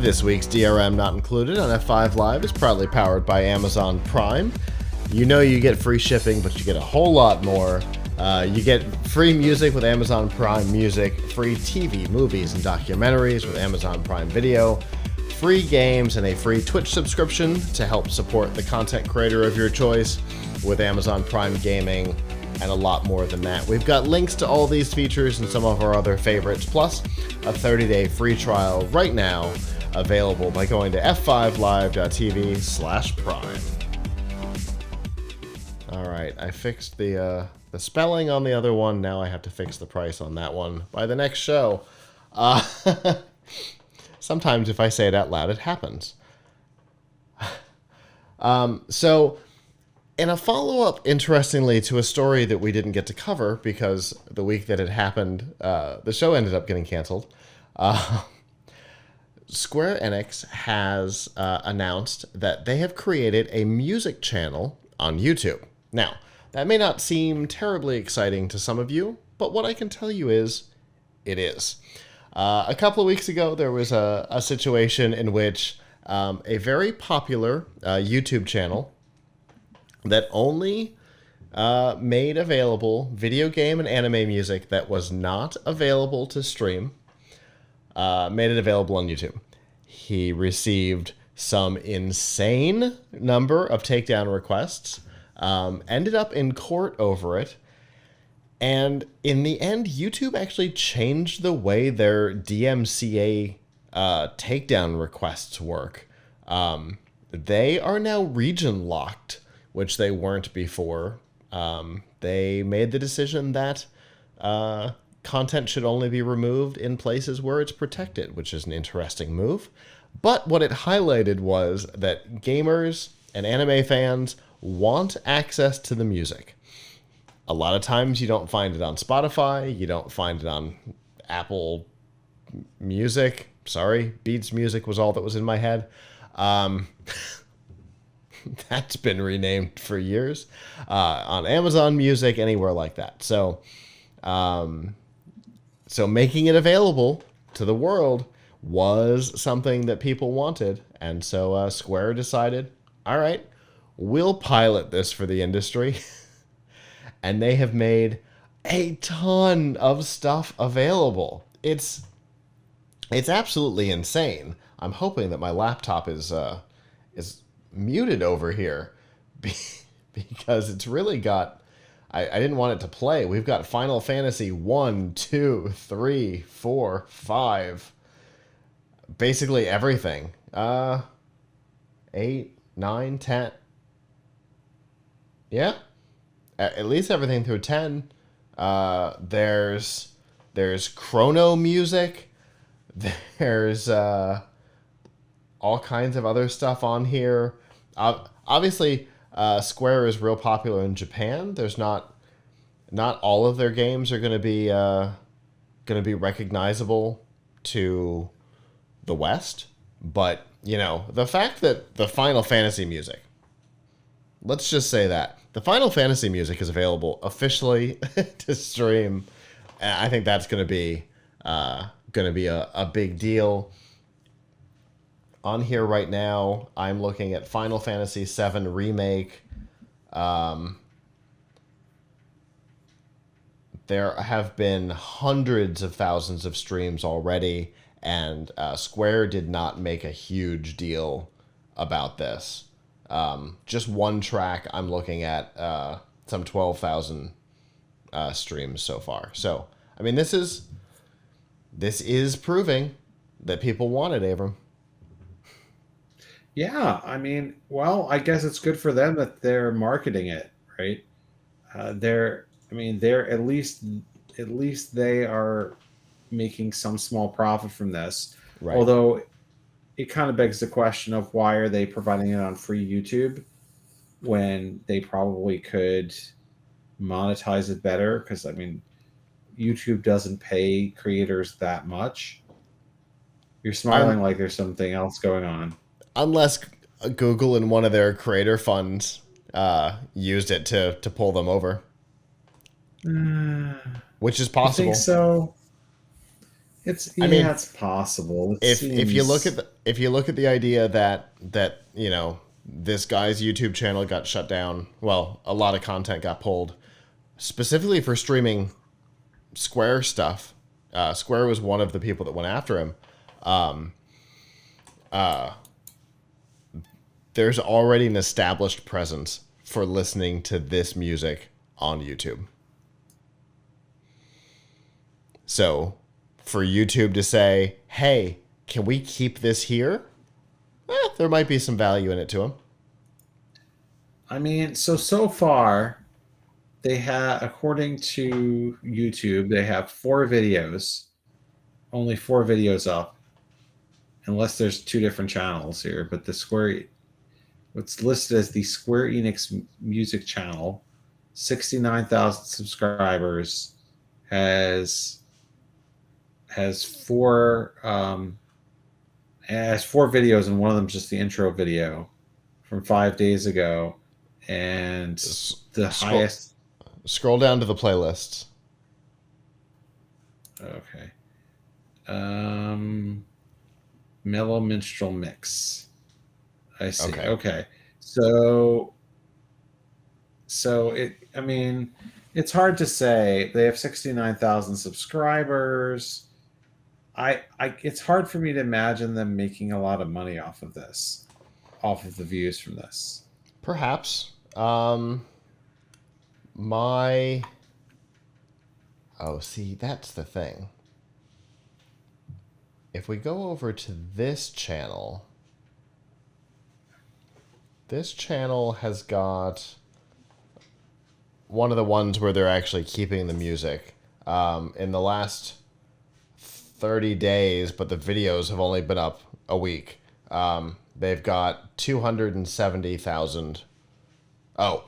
This week's DRM Not Included on F5 Live is proudly powered by Amazon Prime. You know you get free shipping, but you get a whole lot more. You get free music with Amazon Prime Music, free TV, movies, and documentaries with Amazon Prime Video, free games, and a free Twitch subscription to help support the content creator of your choice with Amazon Prime Gaming, and a lot more than that. We've got links to all these features and some of our other favorites, plus a 30-day free trial right now, available by going to f5live.tv/prime. All right, I fixed the spelling on the other one. Now I have to fix the price on that one by the next show. Sometimes if I say it out loud, it happens. So in a follow-up, interestingly, to a story that we didn't get to cover because the week that it happened, the show ended up getting canceled. Square Enix has announced that they have created a music channel on YouTube. Now, that may not seem terribly exciting to some of you, but what I can tell you is, it is. A couple of weeks ago, there was a situation in which a very popular YouTube channel that only made available video game and anime music that was not available to stream, made it available on YouTube. He received some insane number of takedown requests, ended up in court over it, and in the end, YouTube actually changed the way their DMCA takedown requests work. They are now region locked, which they weren't before. They made the decision that content should only be removed in places where it's protected, which is an interesting move. But what it highlighted was that gamers and anime fans want access to the music. A lot of times you don't find it on Spotify, you don't find it on Apple Music. Sorry, Beats Music was all that was in my head. That's been renamed for years. On Amazon Music, anywhere like that. So making it available to the world was something that people wanted. And so Square decided, all right, we'll pilot this for the industry. And they have made a ton of stuff available. It's absolutely insane. I'm hoping that my laptop is muted over here because it's really got... I didn't want it to play. We've got Final Fantasy 1, 2, 3, 4, 5. Basically everything. 8, 9, 10. Yeah. At least everything through 10. There's chrono music. There's all kinds of other stuff on here. Obviously, Square is real popular in Japan. There's not all of their games are going to be recognizable to the West, but you know, the fact that the Final Fantasy music, let's just say that the Final Fantasy music is available officially to stream, I think that's going to be a big deal. On here right now, I'm looking at Final Fantasy VII Remake. There have been hundreds of thousands of streams already, and Square did not make a huge deal about this. Just one track, I'm looking at some 12,000 streams so far. So, I mean, this is proving that people want it, Abram. Yeah, I mean, well, I guess it's good for them that they're marketing it, right? They're at least they are making some small profit from this. Right. Although it kind of begs the question of why are they providing it on free YouTube when they probably could monetize it better? Because I mean, YouTube doesn't pay creators that much. You're smiling like there's something else going on. Unless Google in one of their creator funds used it to pull them over. Which is possible. I think so. It's possible. If you look at if you look at the idea that this guy's YouTube channel got shut down, well, a lot of content got pulled, specifically for streaming Square stuff. Square was one of the people that went after him. There's already an established presence for listening to this music on YouTube. So for YouTube to say, hey, can we keep this here? There might be some value in it to them. I mean, so far, they have, according to YouTube, they have 4 videos, only 4 videos up, unless there's 2 different channels here. But what's listed as the Square Enix music channel, 69,000 subscribers, has 4 videos, and one of them is just the intro video from 5 days ago, and the highest. Scroll down to the playlists. Okay. Mellow Minstrel Mix. I see. Okay. So I mean, it's hard to say. They have 69,000 subscribers. It's hard for me to imagine them making a lot of money off of this, off of the views from this. Perhaps. See, that's the thing. If we go over to this channel has got one of the ones where they're actually keeping the music. In the last 30 days, but the videos have only been up a week. They've got 270,000. Oh,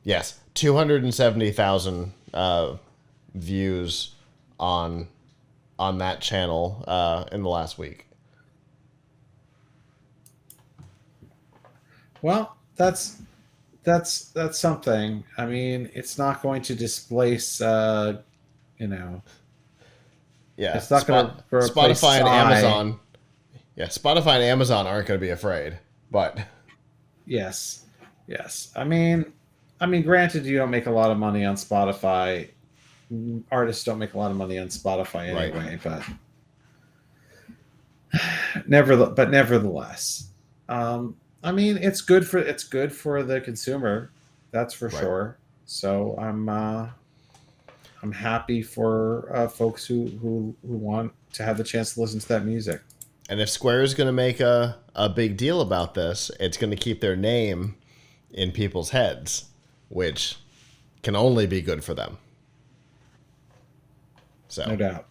yes, 270,000 views on that channel in the last week. Well, that's something. I mean, it's not going to displace, Yeah, it's not going to replace Spotify and Amazon. Yeah, Spotify and Amazon aren't going to be afraid, but yes. I mean, granted, you don't make a lot of money on Spotify. Artists don't make a lot of money on Spotify anyway, right. but nevertheless, I mean, it's good for the consumer, that's for sure. So I'm happy for folks who want to have the chance to listen to that music. And if Square is going to make a big deal about this, it's going to keep their name in people's heads, which can only be good for them. So, no doubt.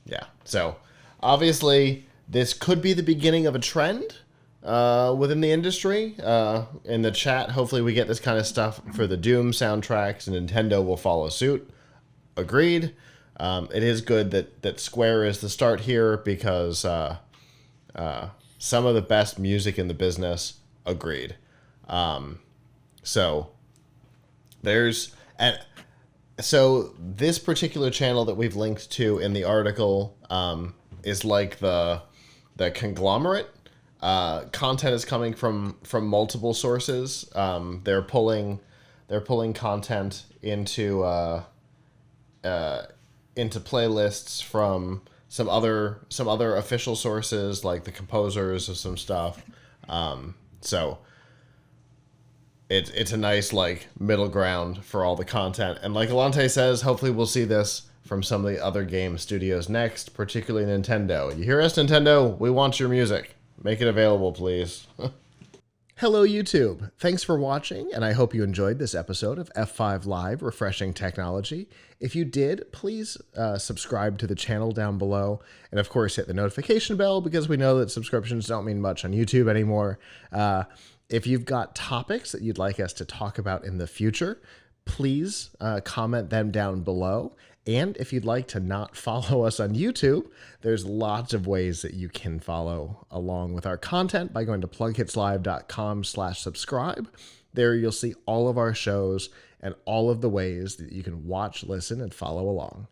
Yeah. So obviously this could be the beginning of a trend within the industry. In the chat, hopefully we get this kind of stuff for the Doom soundtracks, and Nintendo will follow suit. Agreed. It is good that Square is the start here, because some of the best music in the business. Agreed. So this particular channel that we've linked to in the article is like the conglomerate. Content is coming from multiple sources. They're pulling content into playlists from some other official sources, like the composers of some stuff. So it's a nice middle ground for all the content. And like Alante says, hopefully we'll see this from some of the other game studios next, particularly Nintendo. You hear us, Nintendo? We want your music. Make it available, please. Hello, YouTube. Thanks for watching, and I hope you enjoyed this episode of F5 Live Refreshing Technology. If you did, please subscribe to the channel down below, and of course hit the notification bell, because we know that subscriptions don't mean much on YouTube anymore. If you've got topics that you'd like us to talk about in the future, please comment them down below. And if you'd like to not follow us on YouTube, there's lots of ways that you can follow along with our content by going to PLUGHITZLive.com/subscribe. There you'll see all of our shows and all of the ways that you can watch, listen, and follow along.